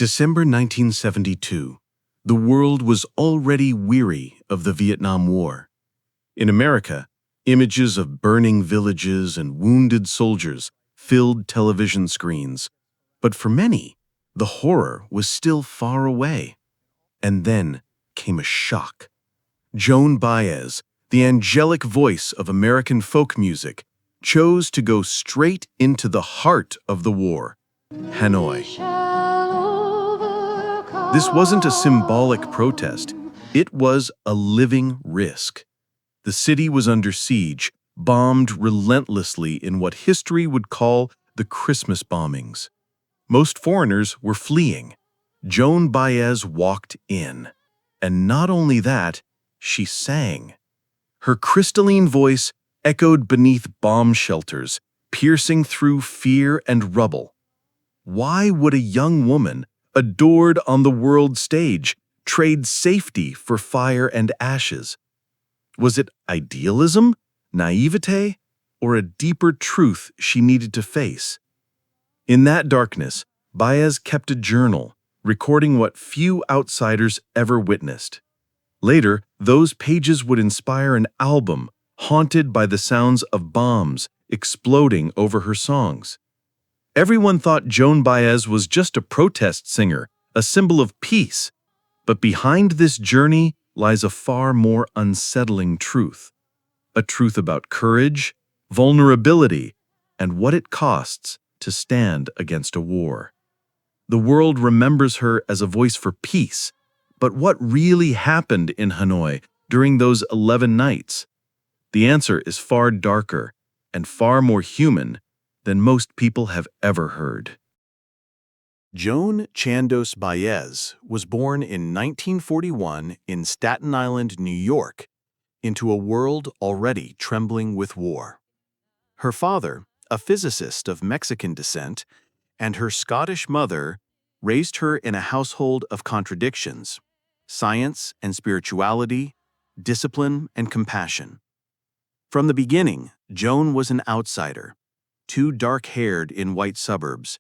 December 1972. The world was already weary of the Vietnam War. In America, images of burning villages and wounded soldiers filled television screens. But for many, the horror was still far away. And then came a shock. Joan Baez, the angelic voice of American folk music, chose to go straight into the heart of the war, Hanoi. This wasn't a symbolic protest. It was a living risk. The city was under siege, bombed relentlessly in what history would call the Christmas bombings. Most foreigners were fleeing. Joan Baez walked in. And not only that, she sang. Her crystalline voice echoed beneath bomb shelters, piercing through fear and rubble. Why would a young woman, adored on the world stage, trade safety for fire and ashes? Was it idealism, naivete, or a deeper truth she needed to face? In that darkness, Baez kept a journal, recording what few outsiders ever witnessed. Later, those pages would inspire an album haunted by the sounds of bombs exploding over her songs. Everyone thought Joan Baez was just a protest singer, a symbol of peace. But behind this journey lies a far more unsettling truth. A truth about courage, vulnerability, and what it costs to stand against a war. The world remembers her as a voice for peace, but what really happened in Hanoi during those 11 nights? The answer is far darker and far more human than most people have ever heard. Joan Chandos Baez was born in 1941 in Staten Island, New York, into a world already trembling with war. Her father, a physicist of Mexican descent, and her Scottish mother raised her in a household of contradictions: science and spirituality, discipline and compassion. From the beginning, Joan was an outsider, too dark-haired in white suburbs,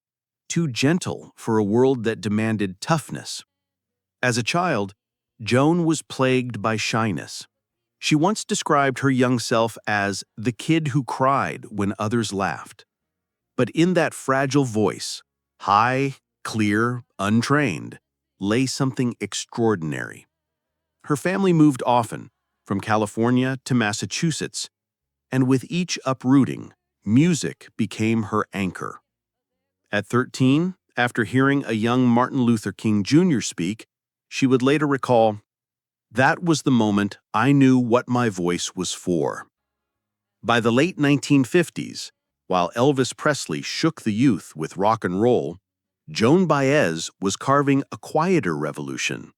too gentle for a world that demanded toughness. As a child, Joan was plagued by shyness. She once described her young self as the kid who cried when others laughed. But in that fragile voice, high, clear, untrained, lay something extraordinary. Her family moved often, from California to Massachusetts, and with each uprooting, music became her anchor. At 13, after hearing a young Martin Luther King Jr. speak, she would later recall, "That was the moment I knew what my voice was for." By the late 1950s, while Elvis Presley shook the youth with rock and roll, Joan Baez was carving a quieter revolution.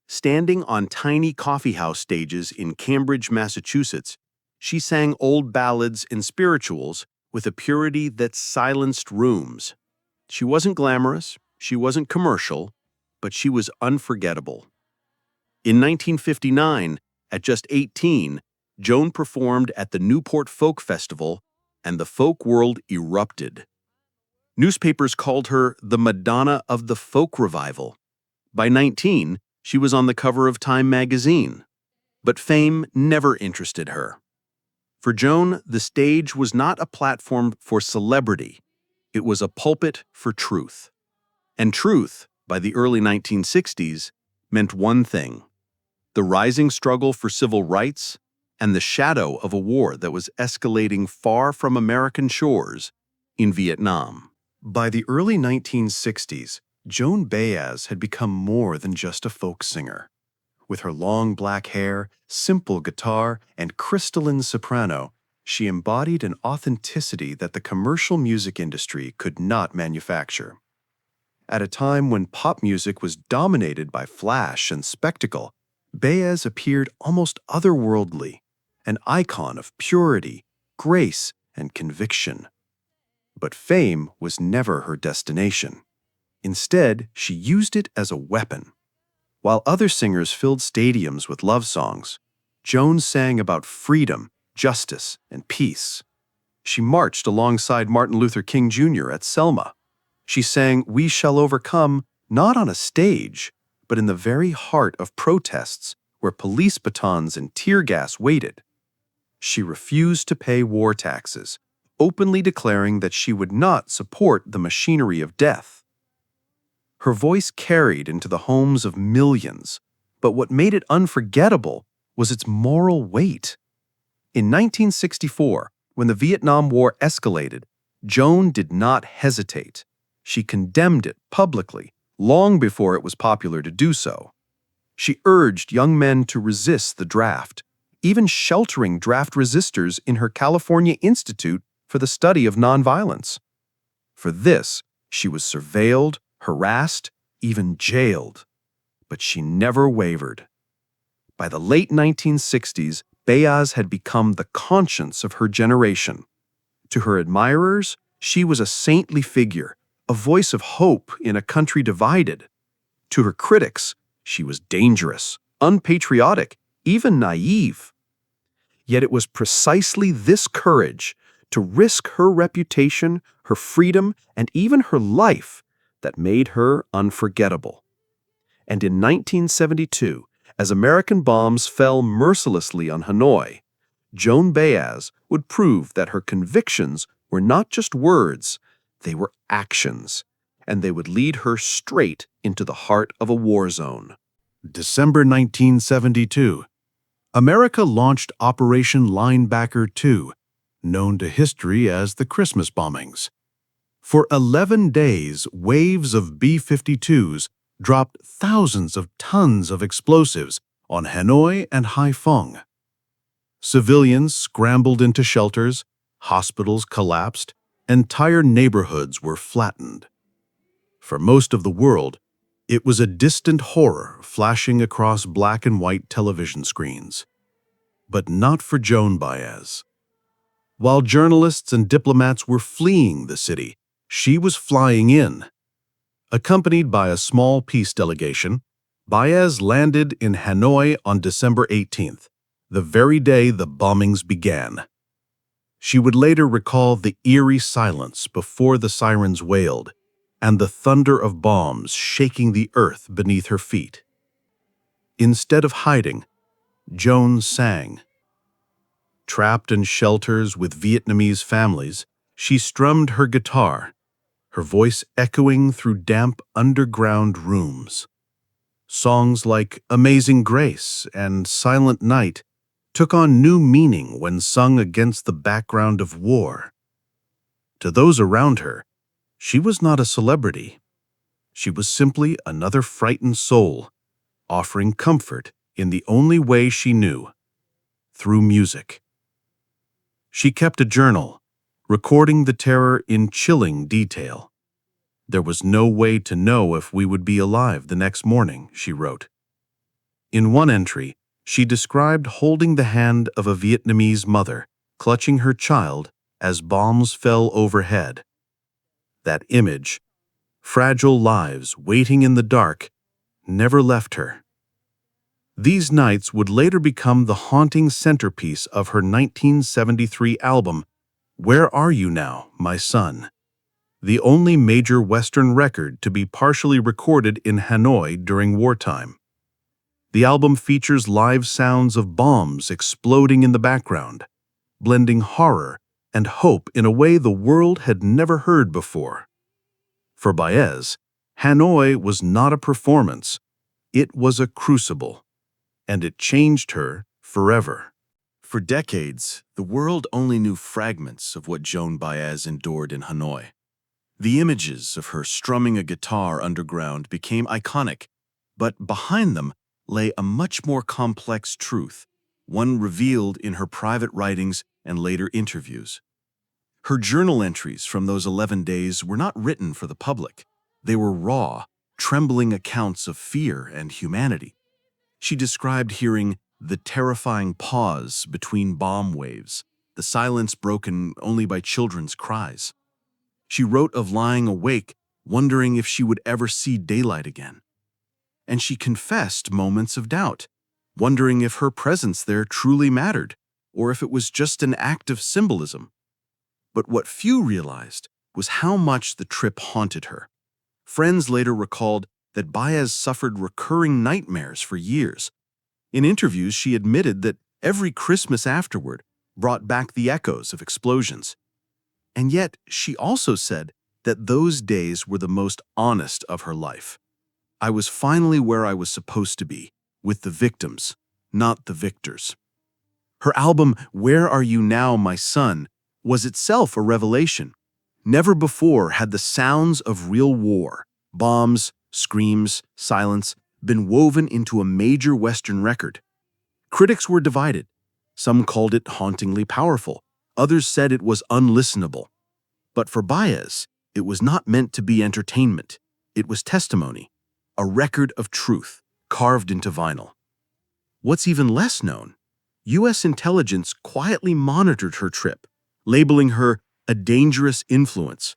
Standing on tiny coffeehouse stages in Cambridge, Massachusetts, she sang old ballads and spirituals with a purity that silenced rooms. She wasn't glamorous, she wasn't commercial, but she was unforgettable. In 1959, at just 18, Joan performed at the Newport Folk Festival, and the folk world erupted. Newspapers called her the Madonna of the folk revival. By 19, she was on the cover of Time magazine. But fame never interested her. For Joan, the stage was not a platform for celebrity. It was a pulpit for truth. And truth, by the early 1960s, meant one thing: the rising struggle for civil rights and the shadow of a war that was escalating far from American shores in Vietnam. By the early 1960s, Joan Baez had become more than just a folk singer. With her long black hair, simple guitar, and crystalline soprano, she embodied an authenticity that the commercial music industry could not manufacture. At a time when pop music was dominated by flash and spectacle, Baez appeared almost otherworldly, an icon of purity, grace, and conviction. But fame was never her destination. Instead, she used it as a weapon. While other singers filled stadiums with love songs, Joan sang about freedom, justice, and peace. She marched alongside Martin Luther King Jr. at Selma. She sang "We Shall Overcome" not on a stage, but in the very heart of protests where police batons and tear gas waited. She refused to pay war taxes, openly declaring that she would not support the machinery of death. Her voice carried into the homes of millions, but what made it unforgettable was its moral weight. In 1964, when the Vietnam War escalated, Joan did not hesitate. She condemned it publicly, long before it was popular to do so. She urged young men to resist the draft, even sheltering draft resistors in her California Institute for the Study of Nonviolence. For this, she was surveilled, harassed, even jailed. But she never wavered. By the late 1960s, Baez had become the conscience of her generation. To her admirers, she was a saintly figure, a voice of hope in a country divided. To her critics, she was dangerous, unpatriotic, even naive. Yet it was precisely this courage to risk her reputation, her freedom, and even her life that made her unforgettable. And in 1972, as American bombs fell mercilessly on Hanoi, Joan Baez would prove that her convictions were not just words, they were actions, and they would lead her straight into the heart of a war zone. December 1972. America launched Operation Linebacker II, known to history as the Christmas bombings. For 11 days, waves of B-52s dropped thousands of tons of explosives on Hanoi and Haiphong. Civilians scrambled into shelters, hospitals collapsed, entire neighborhoods were flattened. For most of the world, it was a distant horror flashing across black and white television screens. But not for Joan Baez. While journalists and diplomats were fleeing the city, she was flying in. Accompanied by a small peace delegation, Baez landed in Hanoi on December 18th, the very day the bombings began. She would later recall the eerie silence before the sirens wailed and the thunder of bombs shaking the earth beneath her feet. Instead of hiding, Joan sang. Trapped in shelters with Vietnamese families, she strummed her guitar, her voice echoing through damp underground rooms. Songs like Amazing Grace and Silent Night took on new meaning when sung against the background of war. To those around her, she was not a celebrity. She was simply another frightened soul, offering comfort in the only way she knew, through music. She kept a journal, recording the terror in chilling detail. There was no way to know if we would be alive the next morning, she wrote. In one entry, she described holding the hand of a Vietnamese mother, clutching her child as bombs fell overhead. That image, fragile lives waiting in the dark, never left her. These nights would later become the haunting centerpiece of her 1973 album, Where Are You Now, My Son? The only major Western record to be partially recorded in Hanoi during wartime. The album features live sounds of bombs exploding in the background, blending horror and hope in a way the world had never heard before. For Baez, Hanoi was not a performance, it was a crucible, and it changed her forever. For decades, the world only knew fragments of what Joan Baez endured in Hanoi. The images of her strumming a guitar underground became iconic, but behind them lay a much more complex truth, one revealed in her private writings and later interviews. Her journal entries from those 11 days were not written for the public. They were raw, trembling accounts of fear and humanity. She described hearing the terrifying pause between bomb waves, the silence broken only by children's cries. She wrote of lying awake, wondering if she would ever see daylight again. And she confessed moments of doubt, wondering if her presence there truly mattered, or if it was just an act of symbolism. But what few realized was how much the trip haunted her. Friends later recalled that Baez suffered recurring nightmares for years. In interviews, she admitted that every Christmas afterward brought back the echoes of explosions. And yet, she also said that those days were the most honest of her life. I was finally where I was supposed to be, with the victims, not the victors. Her album, Where Are You Now, My Son, was itself a revelation. Never before had the sounds of real war, bombs, screams, silence, been woven into a major Western record. Critics were divided. Some called it hauntingly powerful. Others said it was unlistenable. But for Baez, it was not meant to be entertainment. It was testimony, a record of truth carved into vinyl. What's even less known? U.S. intelligence quietly monitored her trip, labeling her a dangerous influence.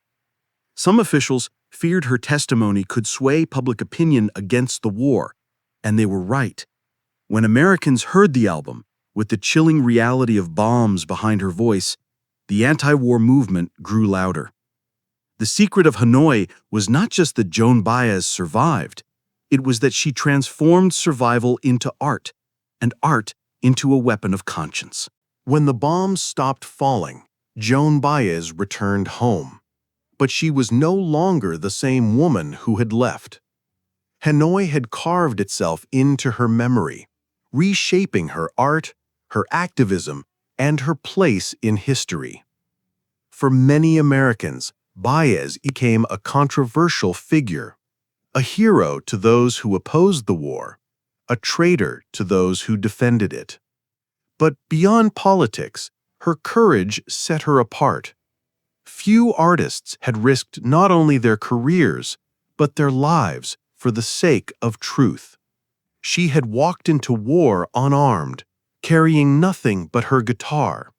Some officials feared her testimony could sway public opinion against the war, and they were right. When Americans heard the album, with the chilling reality of bombs behind her voice, the anti-war movement grew louder. The secret of Hanoi was not just that Joan Baez survived, it was that she transformed survival into art, and art into a weapon of conscience. When the bombs stopped falling, Joan Baez returned home. But she was no longer the same woman who had left. Hanoi had carved itself into her memory, reshaping her art, her activism, and her place in history. For many Americans, Baez became a controversial figure, a hero to those who opposed the war, a traitor to those who defended it. But beyond politics, her courage set her apart. Few artists had risked not only their careers, but their lives for the sake of truth. She had walked into war unarmed, carrying nothing but her guitar,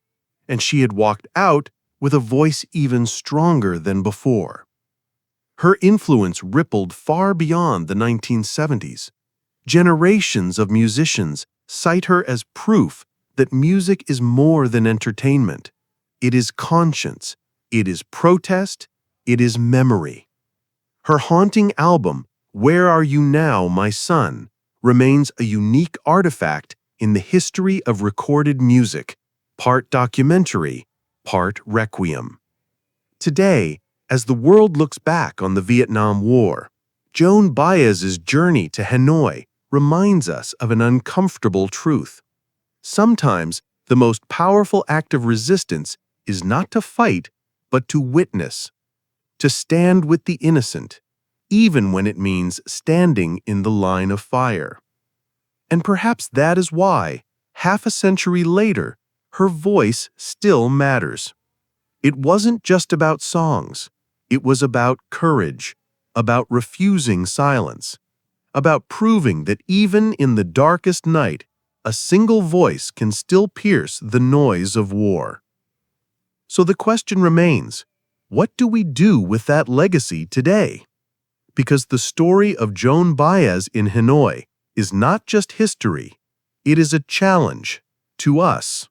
and she had walked out with a voice even stronger than before. Her influence rippled far beyond the 1970s. Generations of musicians cite her as proof that music is more than entertainment. It is conscience, it is protest, it is memory. Her haunting album, Where Are You Now, My Son, remains a unique artifact in the history of recorded music, part documentary, part requiem. Today, as the world looks back on the Vietnam War, Joan Baez's journey to Hanoi reminds us of an uncomfortable truth. Sometimes, the most powerful act of resistance is not to fight, but to witness, to stand with the innocent, even when it means standing in the line of fire. And perhaps that is why, half a century later, her voice still matters. It wasn't just about songs. It was about courage, about refusing silence, about proving that even in the darkest night, a single voice can still pierce the noise of war. So the question remains, what do we do with that legacy today? Because the story of Joan Baez in Hanoi is not just history, it is a challenge to us.